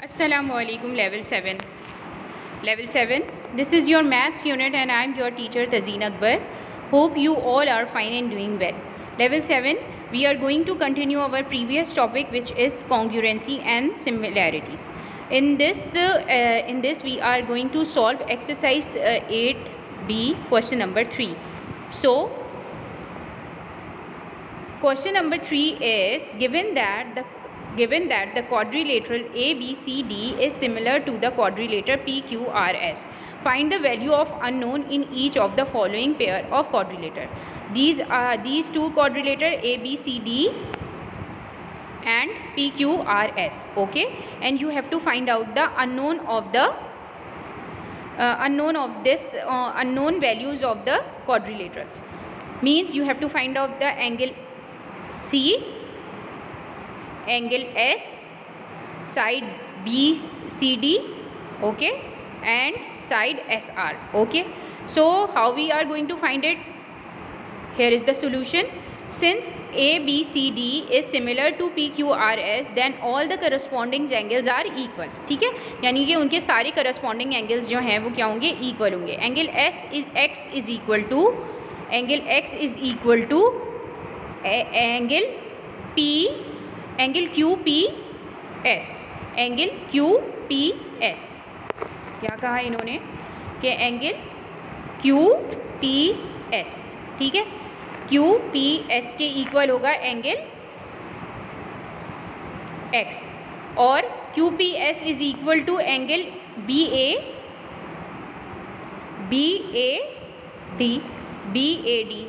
Assalamualaikum level 7. Level 7. This is your maths unit and I am your teacher Tazeen Akbar. Hope you all are fine and doing well. Level 7. We are going to continue our previous topic, which is congruency and similarities. In this we are going to solve exercise 8B question number 3. So question number 3 is given that the quadrilateral ABCD is similar to the quadrilateral PQRS. Find the value of unknown in each of the following pair of quadrilateral. These two quadrilateral ABCD and PQRS. Okay, and you have to find out the unknown values of the quadrilaterals. Means you have to find out the angle C, angle S, side BCD, okay, and side SR. Okay, so how we are going to find it? Here is the solution. Since ABCD is similar to PQRS, then all the corresponding angles are equal. ठीक है, यानी कि उनके सारे corresponding angles जो हैं वो क्या होंगे? Equal होंगे. Angle X is equal to angle QPS. क्या कहा इन्होंने कि एंगल QPS, ठीक है, QPS के इक्वल होगा एंगल X और QPS is equal to angle BAD,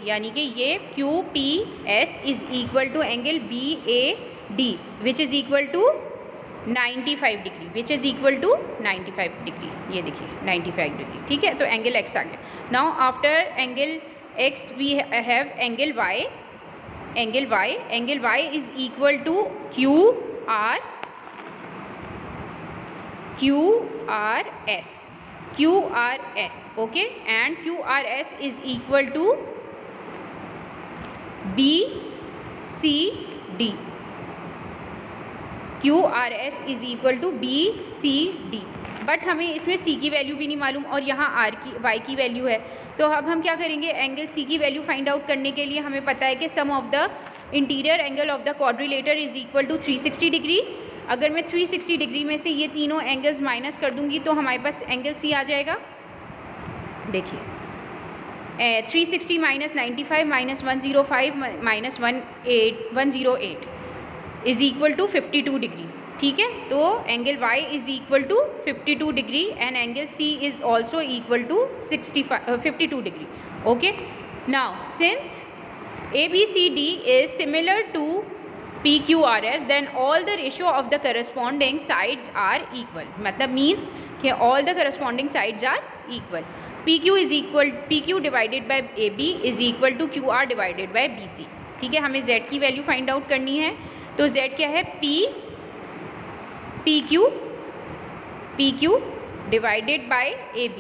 यानी कि ये QPS is equal to angle BAD which is equal to 95 degree, which is equal to 95 degree. ये देखिए 95 डिग्री, ठीक है. तो एंगल X आ गया. Now after angle X we have angle Y. Angle Y is equal to QRS, okay, and QRS is equal to BCD. QRS is equal to BCD. But हमें इसमें C की value भी नहीं मालूम और यहाँ Y की वैल्यू है. तो अब हम क्या करेंगे? एंगल C की वैल्यू फाइंड आउट करने के लिए हमें पता है कि sum of the interior angle of the quadrilateral is equal to 360 degree. अगर मैं 360 डिग्री में से ये तीनों एंगल्स माइनस कर दूंगी तो हमारे पास एंगल C आ जाएगा. देखिए 360 minus 95 minus 105 minus 108 is equal to 52 degree. ठीक है, तो angle Y is equal to 52 degree and angle C is also equal to 52 degree. Okay, now since ABCD is similar to PQRS, then all the ratio of the corresponding sides are equal. मतलब means कि all the corresponding sides are equal. PQ divided by AB is equal to QR divided by BC. ठीक है, हमें Z की value find out करनी है. तो Z क्या है? PQ divided by AB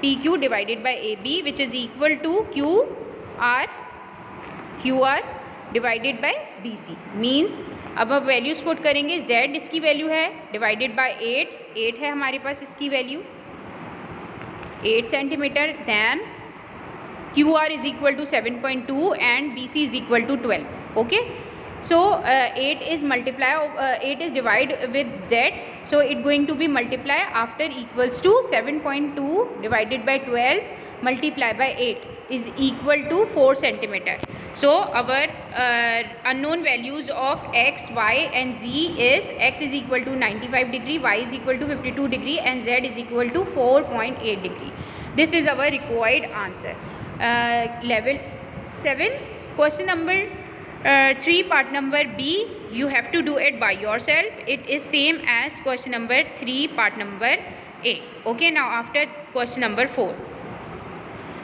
PQ divided by AB which is equal to QR divided by BC. Means अब हम वैल्यूज पुट करेंगे. Z इसकी वैल्यू है डिवाइडेड बाय 8 है हमारे पास इसकी value 8 centimetre. Then QR is equal to 7.2 and BC is equal to 12. Okay, so 8 is divide with Z, so it going to be multiply after equals to 7.2 divided by 12 multiply by 8 is equal to 4 centimeter. So our unknown values of X, Y and Z is X is equal to 95 degree, Y is equal to 52 degree and Z is equal to 4.8 degree. This is our required answer. Level 7 question number 3 part number B, you have to do it by yourself. It is same as question number 3 part number A. Okay, now after question number 4.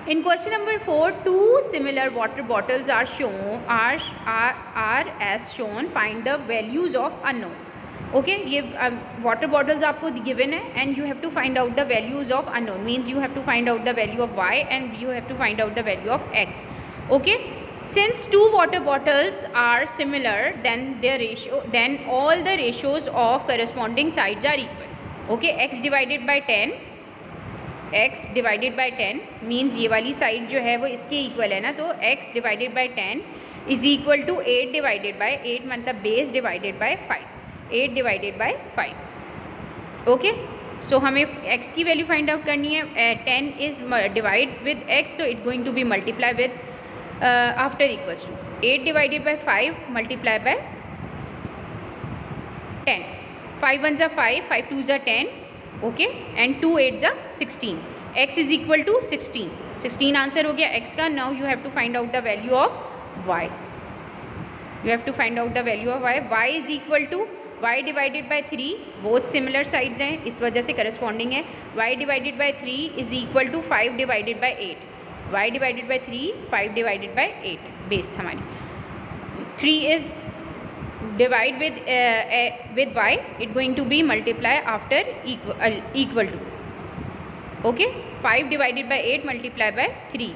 In question number 4, two similar water bottles are as shown. Find the values of unknown. Okay, ये water bottles आपको given है and you have to find out the values of unknown. Means you have to find out the value of Y and you have to find out the value of X. Okay, Since two water bottles are similar, then all the ratios of corresponding sides are equal. Okay, x divided by 10 means ये वाली side जो है वो इसके equal है ना, तो x divided by 10 is equal to 8 divided by 8 मतलब base divided by 5, 8 divided by 5. Okay, so हमें x की वैल्यू फाइंड आउट करनी है. 10 is divide with x, so it going to be multiply with after equals to 8 divided by 5 multiply by 10. 5 1s are 5, 5 2s are 10. Okay, and 2 8s are 16. x is equal to 16. 16 answer हो गया x का. Now you have to find out the value of y. You have to find out the value of y. y is equal to y divided by 3. both similar sides हैं, इस वजह से corresponding है. y divided by 3 is equal to 5 divided by 8. y divided by 3, 5 divided by 8 base हमारी. 3 is divide with y, it going to be multiply after equal to. Okay, 5 divided by 8 multiply by 3,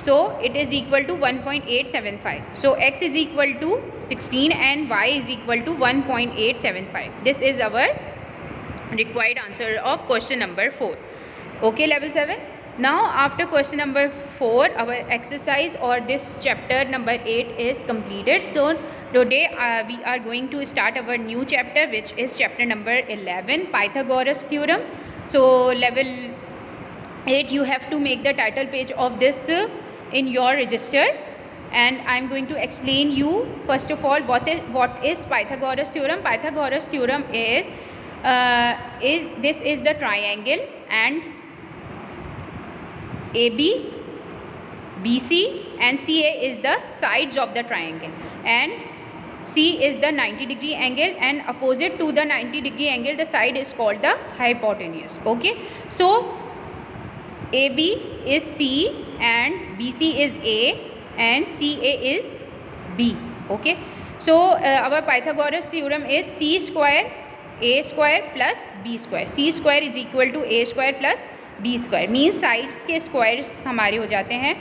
so it is equal to 1.875. so x is equal to 16 and y is equal to 1.875. this is our required answer of question number 4. Okay, level 7. Now after question number 4 our exercise or this chapter number 8 is completed. So today we are going to start our new chapter, which is chapter number 11, Pythagoras theorem. So level 8 you have to make the title page of this in your register, and I am going to explain you first of all what is Pythagoras theorem. Pythagoras theorem is this is the triangle, and AB, BC and CA is the sides of the triangle, and C is the 90-degree angle, and opposite to the 90-degree angle the side is called the hypotenuse. Okay, so AB is C and BC is A and CA is B. Okay, so our Pythagoras theorem is C square A square plus B square. C square is equal to A square plus B square. Means sides के squares हमारे हो जाते हैं.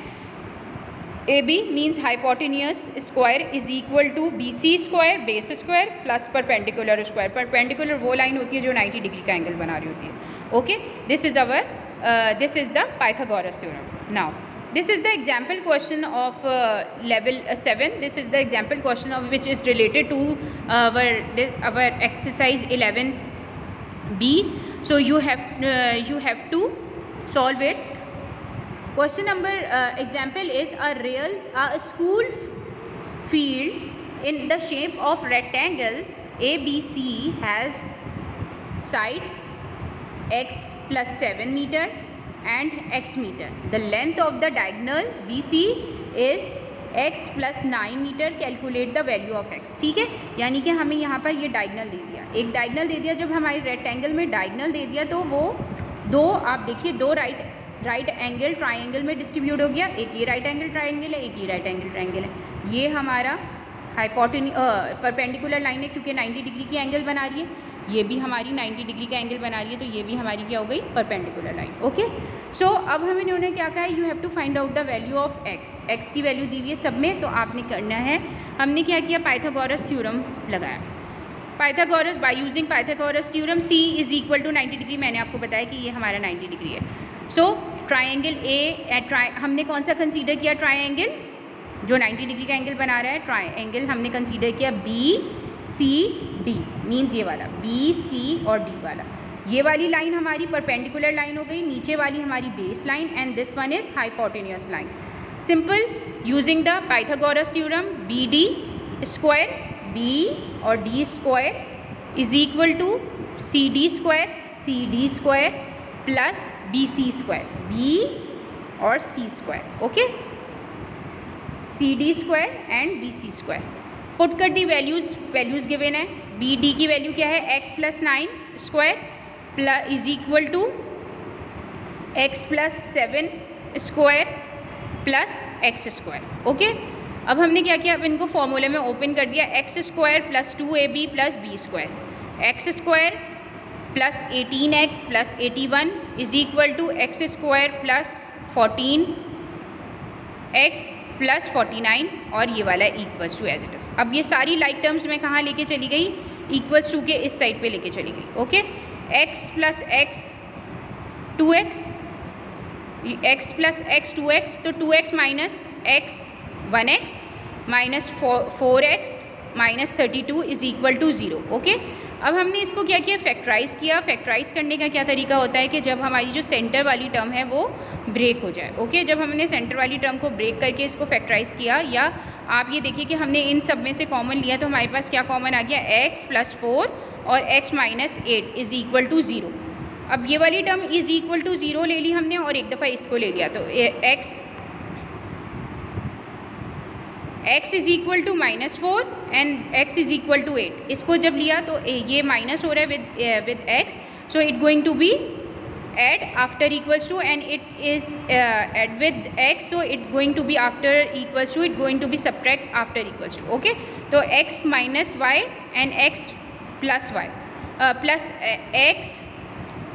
A B means hypotenuse square is equal to B C square base square plus perpendicular square. Perpendicular वो line होती है जो 90 degree का एंगल बना रही होती है. Okay, this is the Pythagoras theorem. Now this is the example question of level 7. this is the example question of which is related to our exercise 11b. so you have to solve it. Question number example is a school field in the shape of rectangle ABC has side x plus 7 meter and x meter. The length of the diagonal BC is x plus 9 meter. Calculate the value of x. ठीक है, यानी कि हमें यहाँ पर ये diagonal दे दिया, एक डायगनल दे दिया. जब हमारे रेक्टेंगल में डायगनल दे दिया तो वो दो, आप देखिए, दो राइट एंगल ट्राइंगल में डिस्ट्रीब्यूट हो गया. एक ये राइट एंगल ट्राइंगल है, एक ये राइट एंगल ट्राइंगल है. ये हमारा परपेंडिकुलर लाइन है क्योंकि 90 डिग्री की एंगल बना रही है. ये भी हमारी 90 डिग्री का एंगल बना रही है, तो ये भी हमारी क्या हो गई, परपेंडिकुलर लाइन. ओके, सो अब हमें इन्होंने क्या कहा है, you have to find out the value of x. X की वैल्यू दी हुई है सब में, तो आपने करना है, हमने क्या किया, पाइथागोरस थ्योरम लगाया. Pythagoras, by using Pythagoras theorem C is equal to 90 degree. मैंने आपको बताया कि ये हमारा 90 डिग्री है. सो ट्राइंगल ए, हमने कौन सा कंसीडर किया, ट्राइंगल जो 90 डिग्री का एंगल बना रहा है. ट्राइंगल हमने कंसीडर किया बी सी डी, मीन्स ये वाला बी सी और डी वाला. ये वाली लाइन हमारी परपेंडिकुलर लाइन हो गई, नीचे वाली हमारी base line, and this one is hypotenuse line. Simple, using the Pythagoras theorem, B D square, B और D square is equal to C D square plus B C square, B और C square. Okay, C D square and B C square. Put कर दी values given है. B D की value क्या है, X plus 9 square plus is equal to X plus 7 square plus x square. Okay, अब हमने क्या किया, अब इनको फॉर्मूले में ओपन कर दिया. X square plus 2ab plus B square, x square plus 18x plus 81 is equal to x square plus 14x plus 49 और ये वाला equals to as it is. अब ये सारी लाइक टर्म्स मैं कहाँ लेके चली गई, इक्वल्स टू के इस साइड पे लेके चली गई। Okay, x plus x 2x, x plus x 2x, तो 2x minus x 1x minus 4x minus 32 is equal to 0। Okay, अब हमने इसको क्या किया, फैक्टराइज किया। फैक्टराइज करने का क्या तरीका होता है कि जब हमारी जो सेंटर वाली टर्म है वो ब्रेक हो जाए। ओके, जब हमने सेंटर वाली टर्म को ब्रेक करके इसको फैक्टराइज किया, या आप ये देखिए कि हमने इन सब में से कॉमन लिया, तो हमारे पास क्या कॉमन आ गया, x प्लस 4 और x minus 8 is equal to 0। अब ये वाली टर्म इज इक्वल टू 0 ले ली हमने और एक दफ़ा इसको ले लिया, तो x is equal to minus 4 and x is equal to 8। इसको जब लिया तो ये माइनस हो रहा है with x, so it going to be add after equals to, and it is add with x, so it going to be after equals to, it going to be subtract after equals to. Okay, तो x minus y and x plus y plus x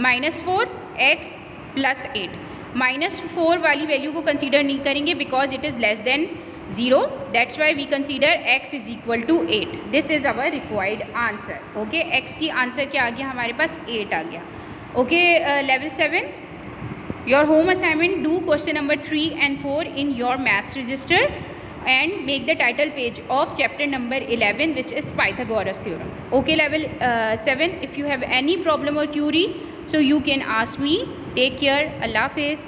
minus 4 x plus 8। Minus 4 वाली value को consider नहीं करेंगे because it is less than 0, that's why we consider x is equal to 8। This is our required answer. Okay, x की answer क्या आ गया हमारे पास, 8 आ गया। Okay, level 7, your home assignment, do question number 3 and 4 in your maths register and make the title page of chapter number 11, which is Pythagoras theorem. Okay, level 7, if you have any problem or query, so you can ask me. Take care. Allah Hafiz.